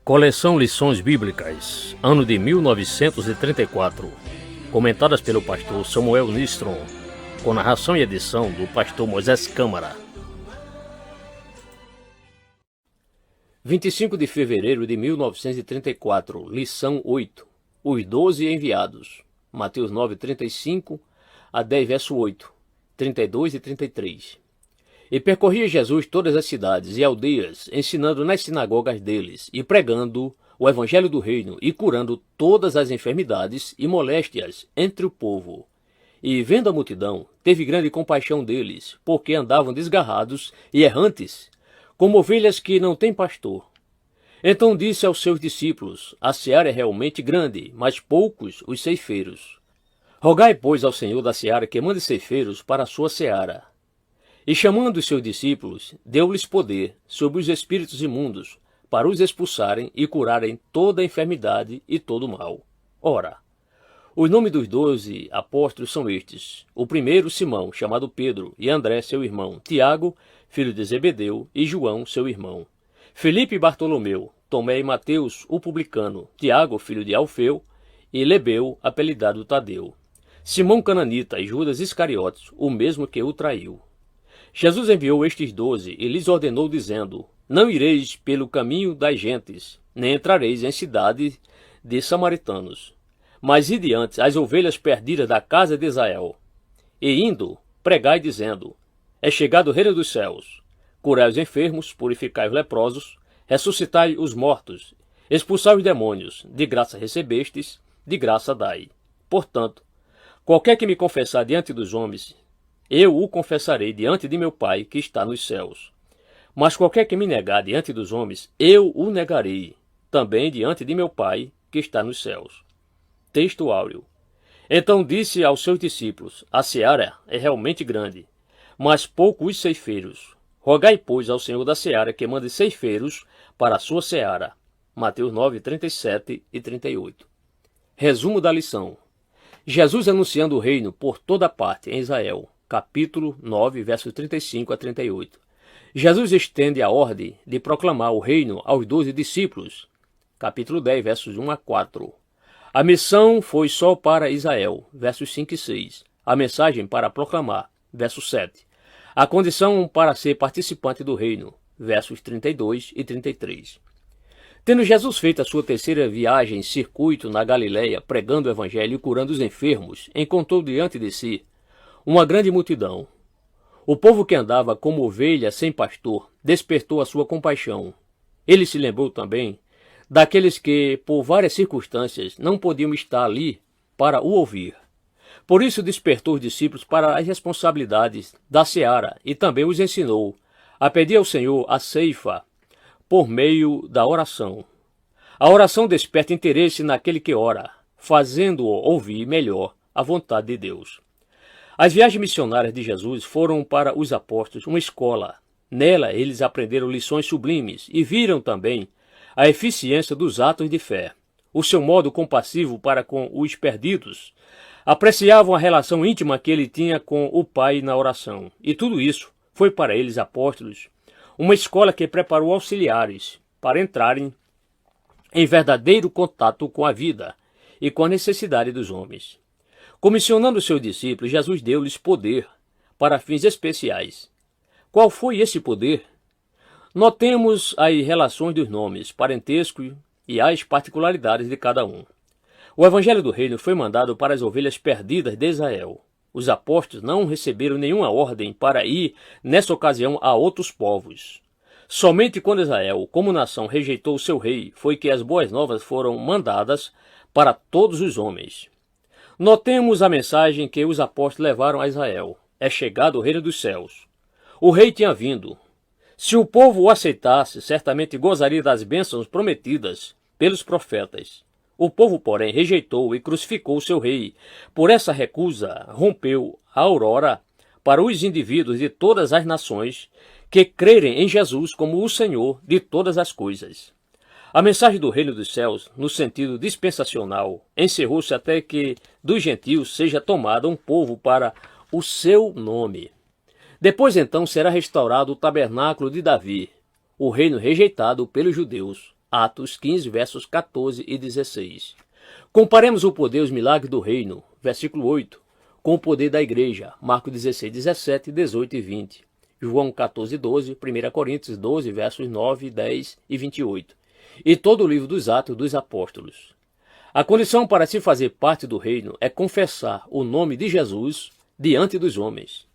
Coleção Lições Bíblicas, ano de 1934, comentadas pelo pastor Samuel Nistron, com narração e edição do pastor Moisés Câmara. 25 de fevereiro de 1934, lição 8, os 12 enviados, Mateus 9, 35 a 10, verso 8, 32 e 33. E percorria Jesus todas as cidades e aldeias, ensinando nas sinagogas deles, e pregando o evangelho do reino, e curando todas as enfermidades e moléstias entre o povo. E, vendo a multidão, teve grande compaixão deles, porque andavam desgarrados e errantes, como ovelhas que não têm pastor. Então disse aos seus discípulos: a seara é realmente grande, mas poucos os ceifeiros. Rogai, pois, ao Senhor da seara que mande ceifeiros para a sua seara. E chamando os seus discípulos, deu-lhes poder sobre os espíritos imundos, para os expulsarem e curarem toda a enfermidade e todo o mal. Ora, os nomes dos 12 apóstolos são estes: o primeiro, Simão, chamado Pedro, e André, seu irmão, Tiago, filho de Zebedeu, e João, seu irmão, Filipe e Bartolomeu, Tomé e Mateus, o publicano, Tiago, filho de Alfeu, e Lebeu, apelidado Tadeu, Simão Cananita e Judas Iscariotes, o mesmo que o traiu. Jesus enviou estes 12 e lhes ordenou, dizendo: não ireis pelo caminho das gentes, nem entrareis em cidade de samaritanos, mas ide antes as ovelhas perdidas da casa de Israel. E indo, pregai, dizendo: é chegado o reino dos céus. Curai os enfermos, purificai os leprosos, ressuscitai os mortos, expulsai os demônios, de graça recebestes, de graça dai. Portanto, qualquer que me confessar diante dos homens, eu o confessarei diante de meu Pai que está nos céus. Mas qualquer que me negar diante dos homens, eu o negarei também diante de meu Pai que está nos céus. Texto áureo. Então disse aos seus discípulos: a seara é realmente grande, mas poucos os ceifeiros. Rogai, pois, ao Senhor da seara que mande ceifeiros para a sua seara. Mateus 9, 37 e 38. Resumo da lição. Jesus anunciando o reino por toda parte em Israel. Capítulo 9, versos 35 a 38. Jesus estende a ordem de proclamar o reino aos 12 discípulos. Capítulo 10, versos 1 a 4. A missão foi só para Israel. Versos 5 e 6. A mensagem para proclamar. Verso 7. A condição para ser participante do reino. Versos 32 e 33. Tendo Jesus feito a sua terceira viagem em circuito na Galileia, pregando o evangelho e curando os enfermos, encontrou diante de si uma grande multidão. O povo que andava como ovelha sem pastor despertou a sua compaixão. Ele se lembrou também daqueles que, por várias circunstâncias, não podiam estar ali para o ouvir. Por isso despertou os discípulos para as responsabilidades da seara e também os ensinou a pedir ao Senhor a ceifa por meio da oração. A oração desperta interesse naquele que ora, fazendo-o ouvir melhor a vontade de Deus. As viagens missionárias de Jesus foram para os apóstolos uma escola. Nela eles aprenderam lições sublimes e viram também a eficiência dos atos de fé, o seu modo compassivo para com os perdidos. Apreciavam a relação íntima que ele tinha com o Pai na oração. E tudo isso foi para eles, apóstolos, uma escola que preparou auxiliares para entrarem em verdadeiro contato com a vida e com a necessidade dos homens. Comissionando seus discípulos, Jesus deu-lhes poder para fins especiais. Qual foi esse poder? Notemos as relações dos nomes, parentesco e as particularidades de cada um. O evangelho do reino foi mandado para as ovelhas perdidas de Israel. Os apóstolos não receberam nenhuma ordem para ir, nessa ocasião, a outros povos. Somente quando Israel, como nação, rejeitou o seu rei, foi que as boas novas foram mandadas para todos os homens. Notemos a mensagem que os apóstolos levaram a Israel. É chegado o reino dos céus. O rei tinha vindo. Se o povo o aceitasse, certamente gozaria das bênçãos prometidas pelos profetas. O povo, porém, rejeitou e crucificou o seu rei. Por essa recusa, rompeu a aurora para os indivíduos de todas as nações que crerem em Jesus como o Senhor de todas as coisas. A mensagem do reino dos céus, no sentido dispensacional, encerrou-se até que dos gentios seja tomado um povo para o seu nome. Depois então será restaurado o tabernáculo de Davi, o reino rejeitado pelos judeus. Atos 15, versos 14 e 16. Comparemos o poder e os milagres do reino, versículo 8, com o poder da igreja, Marcos 16, 17, 18 e 20. João 14, 12, 1 Coríntios 12, versos 9, 10 e 28. E todo o livro dos Atos dos Apóstolos. A condição para se fazer parte do reino é confessar o nome de Jesus diante dos homens.